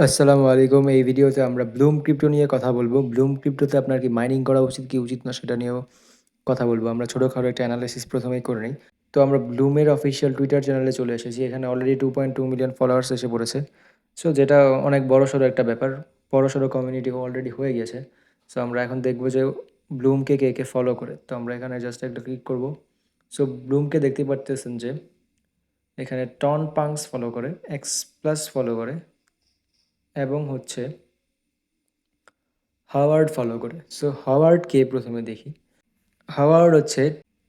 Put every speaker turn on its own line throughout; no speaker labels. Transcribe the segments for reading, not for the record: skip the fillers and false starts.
আসসালামু আলাইকুম। এই ভিডিওতে আমরা ব্লুম ক্রিপ্টো নিয়ে কথা বলব। ব্লুম ক্রিপ্টোতে আপনার কি মাইনিং করা উচিত কি উচিত না সেটা নিয়েও কথা বলব। আমরা ছোটখাটো একটা অ্যানালাইসিস প্রথমেই করে নিই। তো আমরা ব্লুমের অফিসিয়াল টুইটার চ্যানেলে চলে এসেছি। এখানে অলরেডি 2.2 মিলিয়ন ফলোয়ার্স এসে পড়েছে। সো যেটা অনেক বড়সড় একটা ব্যাপার। বড়সড় কমিউনিটি অলরেডি হয়ে গেছে। সো আমরা এখন দেখব যে ব্লুমকে কে, কে ফলো করে। তো আমরা এখানে জাস্ট একটা ক্লিক করব। সো ব্লুমকে দেখতে পারতেছেন যে এখানে টন পাংস ফলো করে, এক্স প্লাস ফলো করে এবং হচ্ছে হাওয়ার্ড ফলো করে। সো হাওয়ার্ডকে প্রথমে দেখি। হাওয়ার্ড হচ্ছে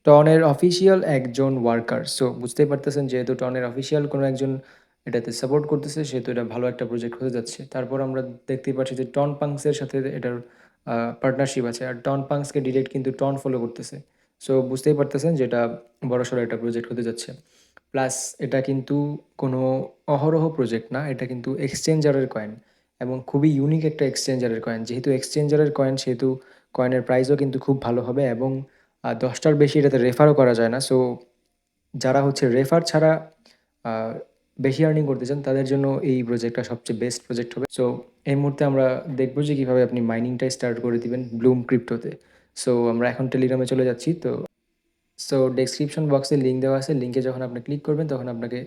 টনের অফিসিয়াল একজন ওয়ার্কার। সো বুঝতেই পারতেছেন যেহেতু টনের অফিসিয়াল কোনো একজন এটাতে সাপোর্ট করতেছে সেহেতু এটা ভালো একটা প্রজেক্ট হতে যাচ্ছে। তারপর আমরা দেখতেই পাচ্ছি যে টন পাংসের সাথে এটার পার্টনারশিপ আছে, আর টন পাংসকে ডিরেক্ট কিন্তু টন ফলো করতেছে। সো বুঝতেই পারতেছেন যে এটা বড়সড় একটা প্রজেক্ট হতে যাচ্ছে। প্লাস এটা কিন্তু কোনো অহরহ প্রজেক্ট না, এটা কিন্তু এক্সচেঞ্জারের কয়েন এবং খুবই ইউনিক একটা এক্সচেঞ্জারের কয়েন। যেহেতু এক্সচেঞ্জারের কয়েন সেহেতু কয়েনের প্রাইসও কিন্তু খুব ভালো হবে এবং 10টার বেশি এটাতে রেফারও করা যায় না। সো যারা হচ্ছে রেফার ছাড়া আহ, বেশি আর্নিং করতে চান তাদের জন্য এই প্রজেক্টটা সবচেয়ে বেস্ট প্রজেক্ট হবে। সো এই মুহূর্তে আমরা দেখবো যে কীভাবে আপনি মাইনিংটা স্টার্ট করে দিবেন ব্লুম ক্রিপ্টোতে। সো আমরা এখন টেলিগ্রামে চলে যাচ্ছি। সো ডেসক্রিপশন বক্সে লিঙ্ক দেওয়া আছে, লিঙ্কে যখন আপনি ক্লিক করবেন তখন আপনাকে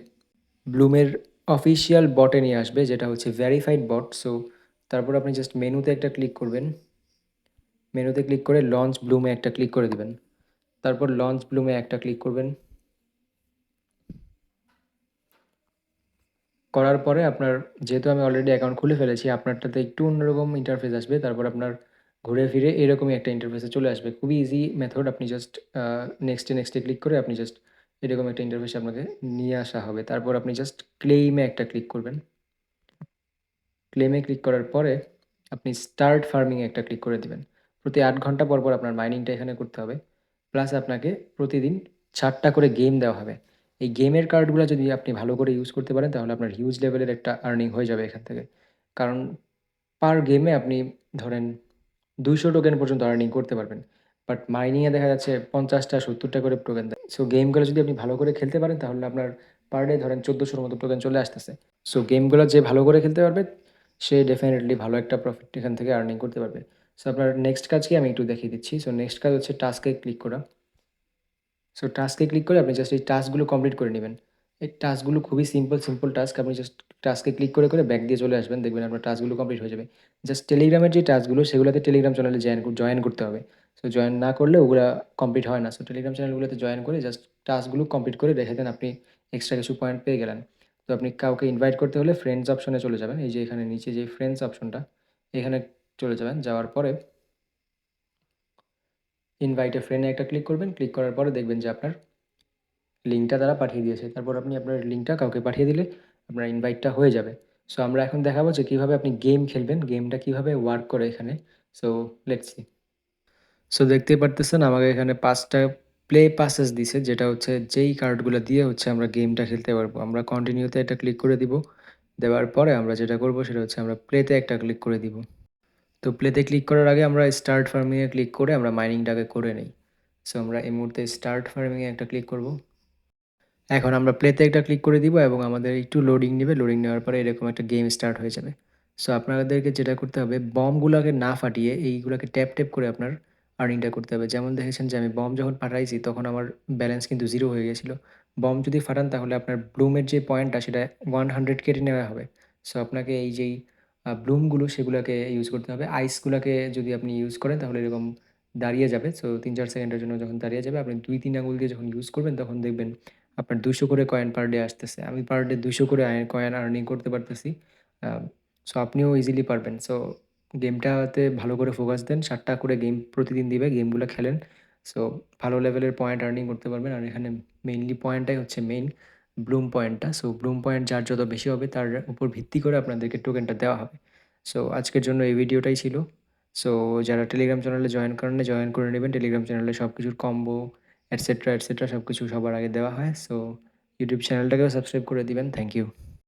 ব্লুমের অফিসিয়াল বটে নিয়ে আসবে, যেটা হচ্ছে ভেরিফাইড বট। সো তারপর আপনি জাস্ট মেনুতে একটা ক্লিক করবেন। মেনুতে ক্লিক করে লঞ্চ ব্লুমে একটা ক্লিক করে দিবেন। তারপর লঞ্চ ব্লুমে একটা ক্লিক করবেন। করার পরে আপনার, যেহেতু আমি অলরেডি অ্যাকাউন্ট খুলে ফেলেছি, আপনারটাতে একটু অন্যরকম ইন্টারফেস আসবে। তারপর আপনার ঘুরে ফিরে এরকমই একটা ইন্টারফেসে চলে আসবে। খুবই ইজি মেথড। আপনি জাস্ট নেক্সটে নেক্সটে ক্লিক করে আপনি জাস্ট এরকম একটা ইন্টারফেসে আপনাকে নিয়ে আসা হবে। তারপর আপনি জাস্ট ক্লেইমে একটা ক্লিক করবেন। ক্লেমে ক্লিক করার পরে আপনি স্টার্ট ফার্মিংয়ে একটা ক্লিক করে দিবেন। প্রতি 8 ঘন্টা পর পর আপনার মাইনিংটা এখানে করতে হবে। প্লাস আপনাকে প্রতিদিন 4টা করে গেম দেওয়া হবে। এই গেমের কার্ডগুলো যদি আপনি ভালো করে ইউজ করতে পারেন তাহলে আপনার হিউজ লেভেলের একটা আর্নিং হয়ে যাবে এখান থেকে। কারণ পার গেমে আপনি ধরেন 200 টোকেন পর্যন্ত আর্নিং করতে পারবেন। বাট মাইনিংয়ে দেখা যাচ্ছে 50টা 70টা করে টোকেন দেয়। সো গেমগুলো যদি আপনি ভালো করে খেলতে পারেন তাহলে আপনার পার ডে ধরেন 1400-র মতো টোকেন চলে আসতেছে। সো গেমগুলো যে ভালো করে খেলতে পারবে সে ডেফিনেটলি ভালো একটা প্রফিট এখান থেকে আর্নিং করতে পারবে। সো আপনার নেক্সট কাজ কি আমি একটু দেখিয়ে দিচ্ছি। সো নেক্সট কাজ হচ্ছে টাস্কে ক্লিক করা। সো টাস্কে ক্লিক করে আপনি জাস্ট এই টাস্কগুলো কমপ্লিট করে নেবেন। এই টাস্কগুলো খুবই সিম্পল সিম্পল টাস্ক। আপনি জাস্ট টাস্কে ক্লিক করে করে ব্যাক দিয়ে চলে আসবেন, দেখবেন আপনার টাস্কগুলো কমপ্লিট হয়ে যাবে। জাস্ট টেলিগ্রামের যে টাস্কগুলো সেগুলোতে টেলিগ্রাম চ্যানেলে জয়েন করতে হবে। সো জয়েন না করলে ওগুলা কমপ্লিট হয় না। সো টেলিগ্রাম চ্যানেলগুলোতে জয়েন করে জাস্ট টাস্কগুলো কমপ্লিট করে রেখে দেন, আপনি এক্সট্রা কিছু পয়েন্ট পেয়ে গেলেন। তো আপনি কাউকে ইনভাইট করতে হলে ফ্রেন্ডস অপশনে চলে যাবেন। এই যে এখানে নিচে যে ফ্রেন্ডস অপশনটা, এখানে চলে যাবেন। যাওয়ার পরে ইনভাইটে ফ্রেন্ডে একটা ক্লিক করবেন। ক্লিক করার পরে দেখবেন যে আপনার লিঙ্কটা তারা পাঠিয়ে দিয়েছে। তারপর আপনি আপনার লিঙ্কটা কাউকে পাঠিয়ে দিলে আপনার ইনভাইটটা হয়ে যাবে। সো আমরা এখন দেখাবো যে কীভাবে আপনি গেম খেলবেন, গেমটা কীভাবে ওয়ার্ক করে এখানে। So let's see. সো দেখতেই পারতেছেন আমাকে এখানে 5টা প্লে পাসেস দিছে, যেটা হচ্ছে যেই কার্ডগুলো দিয়ে হচ্ছে আমরা গেমটা খেলতে পারবো। আমরা কন্টিনিউতে একটা ক্লিক করে দিব। দেওয়ার পরে আমরা যেটা করব সেটা হচ্ছে আমরা প্লেতে একটা ক্লিক করে দিব। তো প্লেতে ক্লিক করার আগে আমরা স্টার্ট ফার্মিংয়ে ক্লিক করে আমরা মাইনিংটাকে করে নিই। সো আমরা এই মুহূর্তে স্টার্ট ফার্মিংয়ে একটা ক্লিক করব। এখন আমরা প্লেতে একটা ক্লিক করে দিব এবং আমাদের একটু লোডিং নেবে। লোডিং নেওয়ার পরে এরকম একটা গেম স্টার্ট হয়ে যাবে। সো আপনাদেরকে যেটা করতে হবে, বমগুলোকে না ফাটিয়ে এইগুলোকে ট্যাপ ট্যাপ করে আপনার আর্নিংটা করতে হবে। যেমন দেখেছেন যে আমি বম যখন ফাটাইছি তখন আমার ব্যালেন্স কিন্তু 0 হয়ে গেছিলো। বম যদি ফাটান তাহলে আপনার ব্লুমের যে পয়েন্টটা সেটা 100 কেটে নেওয়া হবে। সো আপনাকে এই যেই ব্লুমগুলো সেগুলোকে ইউজ করতে হবে। আইসগুলোকে যদি আপনি ইউজ করেন তাহলে এরকম দাঁড়িয়ে যাবে। সো 3-4 সেকেন্ডের জন্য যখন দাঁড়িয়ে যাবে, আপনি 2-3 আঙুল দিয়ে যখন ইউজ করবেন তখন দেখবেন আপনার 200 করে কয়েন পার ডে আসতেছে। আমি পার ডে 200 করে কয়েন আর্নিং করতে পারতেছি। সো আপনিও ইজিলি পারবেন। সো গেমটাতে ভালো করে ফোকাস দেন। 7টা করে গেম প্রতিদিন দিবে, গেমগুলো খেলেন। সো ভালো লেভেলের পয়েন্ট আর্নিং করতে পারবেন। আর এখানে মেইনলি পয়েন্টটাই হচ্ছে মেইন ব্লুম পয়েন্টটা। সো ব্লুম পয়েন্ট যার যত বেশি হবে তার উপর ভিত্তি করে আপনাদেরকে টোকেনটা দেওয়া হবে। সো আজকের জন্য এই ভিডিওটাই ছিল। সো যারা টেলিগ্রাম চ্যানেলে জয়েন করেন না জয়েন করে নেবেন। টেলিগ্রাম চ্যানেলে সব কিছুর কম্বো এটসেট্রা এটসেট্রা সব কিছু সবার আগে দেওয়া হয়। সো ইউটিউব চ্যানেলটাকেও সাবস্ক্রাইব করে দিবেন। Thank you.